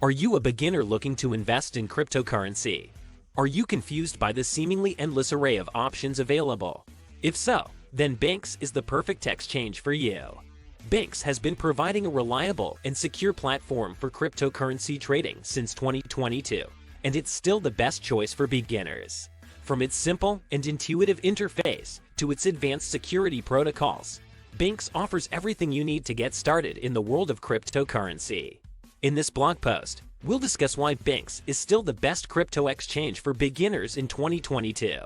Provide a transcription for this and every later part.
Are you a beginner looking to invest in cryptocurrency? Are you confused by the seemingly endless array of options available? If so, then BingX is the perfect exchange for you. BingX has been providing a reliable and secure platform for cryptocurrency trading since 2022, and it's still the best choice for beginners. From its simple and intuitive interface to its advanced security protocols, BingX offers everything you need to get started in the world of cryptocurrency. In this blog post, we'll discuss why BingX is still the best crypto exchange for beginners in 2022.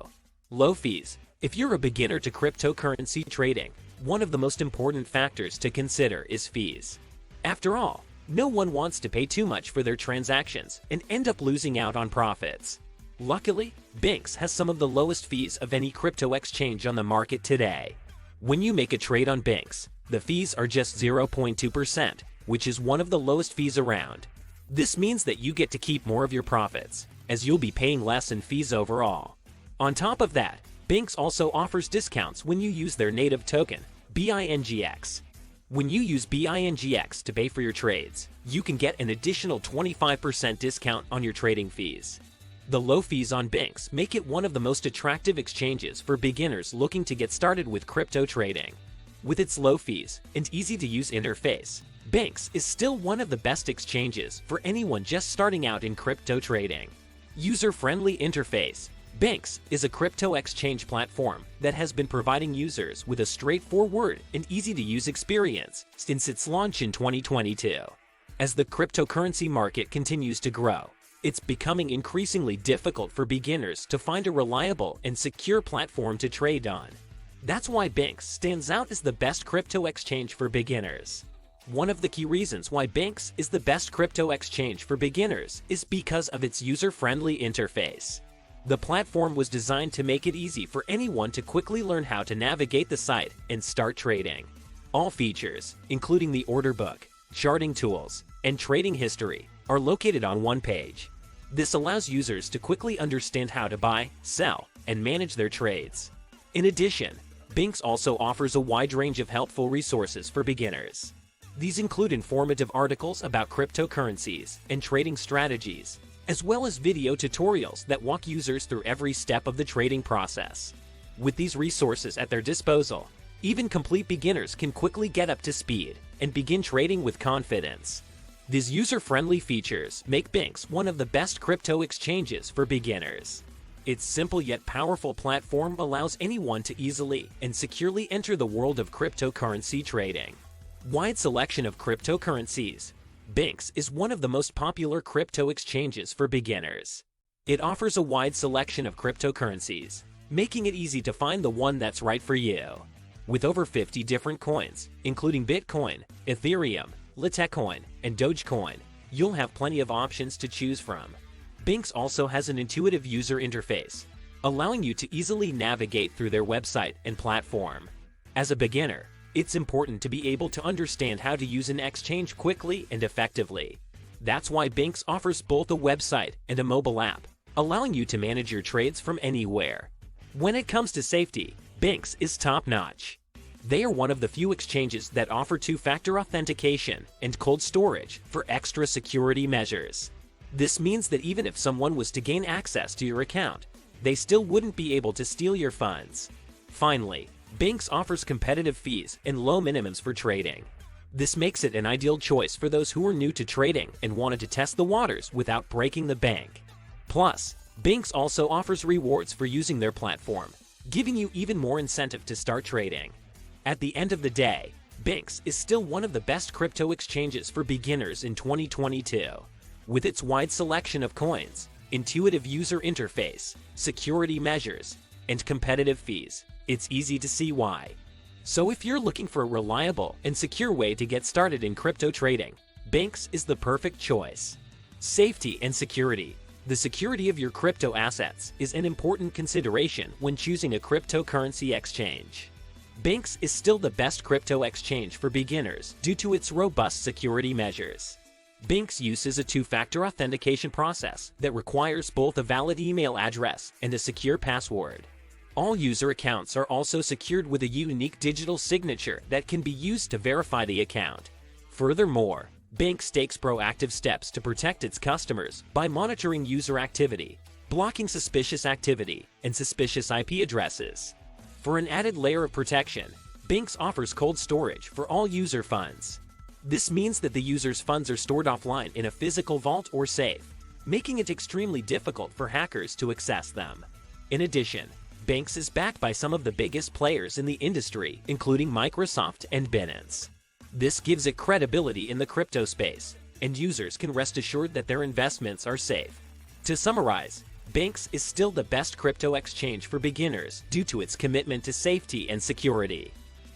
Low fees. If you're a beginner to cryptocurrency trading, one of the most important factors to consider is fees. After all, no one wants to pay too much for their transactions and end up losing out on profits. Luckily, BingX has some of the lowest fees of any crypto exchange on the market today. When you make a trade on BingX, the fees are just 0.2%, which is one of the lowest fees around. This means that you get to keep more of your profits, as you'll be paying less in fees overall. On top of that, BingX also offers discounts when you use their native token, BingX. When you use BingX to pay for your trades, you can get an additional 25% discount on your trading fees. The low fees on BingX make it one of the most attractive exchanges for beginners looking to get started with crypto trading. With its low fees and easy-to-use interface, BingX is still one of the best exchanges for anyone just starting out in crypto trading. User-friendly interface. BingX is a crypto exchange platform that has been providing users with a straightforward and easy-to-use experience since its launch in 2022. As the cryptocurrency market continues to grow, it's becoming increasingly difficult for beginners to find a reliable and secure platform to trade on. That's why BingX stands out as the best crypto exchange for beginners. One of the key reasons why BingX is the best crypto exchange for beginners is because of its user-friendly interface. The platform was designed to make it easy for anyone to quickly learn how to navigate the site and start trading. All features, including the order book, charting tools, and trading history, are located on one page. This allows users to quickly understand how to buy, sell, and manage their trades. In addition, BingX also offers a wide range of helpful resources for beginners. These include informative articles about cryptocurrencies and trading strategies, as well as video tutorials that walk users through every step of the trading process. With these resources at their disposal, even complete beginners can quickly get up to speed and begin trading with confidence. These user-friendly features make BingX one of the best crypto exchanges for beginners. Its simple yet powerful platform allows anyone to easily and securely enter the world of cryptocurrency trading. Wide selection of cryptocurrencies. BingX is one of the most popular crypto exchanges for beginners. It offers a wide selection of cryptocurrencies, making it easy to find the one that's right for you. With over 50 different coins, including Bitcoin, Ethereum, Litecoin, and Dogecoin, you'll have plenty of options to choose from. BingX also has an intuitive user interface, allowing you to easily navigate through their website and platform. As a beginner, it's important to be able to understand how to use an exchange quickly and effectively. That's why BingX offers both a website and a mobile app, allowing you to manage your trades from anywhere. When it comes to safety, BingX is top-notch. They are one of the few exchanges that offer two-factor authentication and cold storage for extra security measures. This means that even if someone was to gain access to your account, they still wouldn't be able to steal your funds. Finally, BingX offers competitive fees and low minimums for trading. This makes it an ideal choice for those who are new to trading and wanted to test the waters without breaking the bank. Plus, BingX also offers rewards for using their platform, giving you even more incentive to start trading. At the end of the day, BingX is still one of the best crypto exchanges for beginners in 2022. With its wide selection of coins, intuitive user interface, security measures, and competitive fees, it's easy to see why. So if you're looking for a reliable and secure way to get started in crypto trading, BingX is the perfect choice. Safety and security. The security of your crypto assets is an important consideration when choosing a cryptocurrency exchange. BingX is still the best crypto exchange for beginners due to its robust security measures. BingX uses a two-factor authentication process that requires both a valid email address and a secure password. All user accounts are also secured with a unique digital signature that can be used to verify the account. Furthermore, BingX takes proactive steps to protect its customers by monitoring user activity, blocking suspicious activity, and suspicious IP addresses. For an added layer of protection, BingX offers cold storage for all user funds. This means that the user's funds are stored offline in a physical vault or safe, making it extremely difficult for hackers to access them. In addition, BingX is backed by some of the biggest players in the industry, including Microsoft and Binance. This gives it credibility in the crypto space, and users can rest assured that their investments are safe. To summarize, BingX is still the best crypto exchange for beginners due to its commitment to safety and security.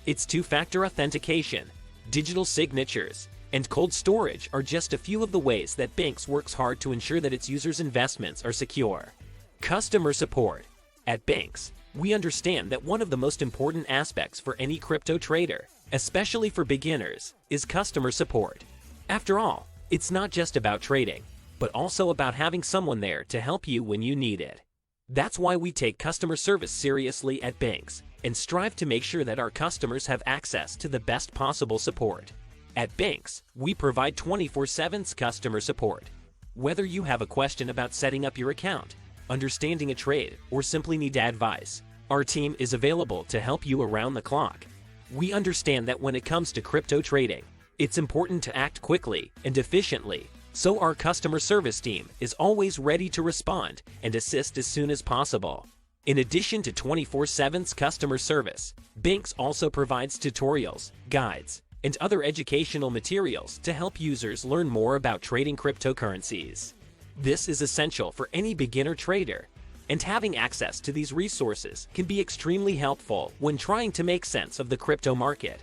Its two-factor authentication, digital signatures, and cold storage are just a few of the ways that BingX works hard to ensure that its users' investments are secure. Customer support. At BingX, we understand that one of the most important aspects for any crypto trader, especially for beginners, is customer support. After all, it's not just about trading, but also about having someone there to help you when you need it. That's why we take customer service seriously at BingX and strive to make sure that our customers have access to the best possible support. At BingX, we provide 24/7 customer support. Whether you have a question about setting up your account, understanding a trade, or simply need advice, our team is available to help you around the clock. We understand that when it comes to crypto trading, it's important to act quickly and efficiently, so our customer service team is always ready to respond and assist as soon as possible. In addition to 24/7 customer service, BingX also provides tutorials, guides, and other educational materials to help users learn more about trading cryptocurrencies. This is essential for any beginner trader, and having access to these resources can be extremely helpful when trying to make sense of the crypto market.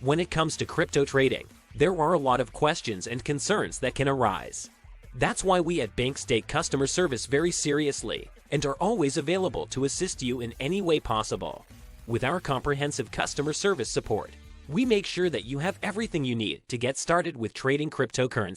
When it comes to crypto trading, there are a lot of questions and concerns that can arise. That's why we at BingX take customer service very seriously and are always available to assist you in any way possible. With our comprehensive customer service support, we make sure that you have everything you need to get started with trading cryptocurrency.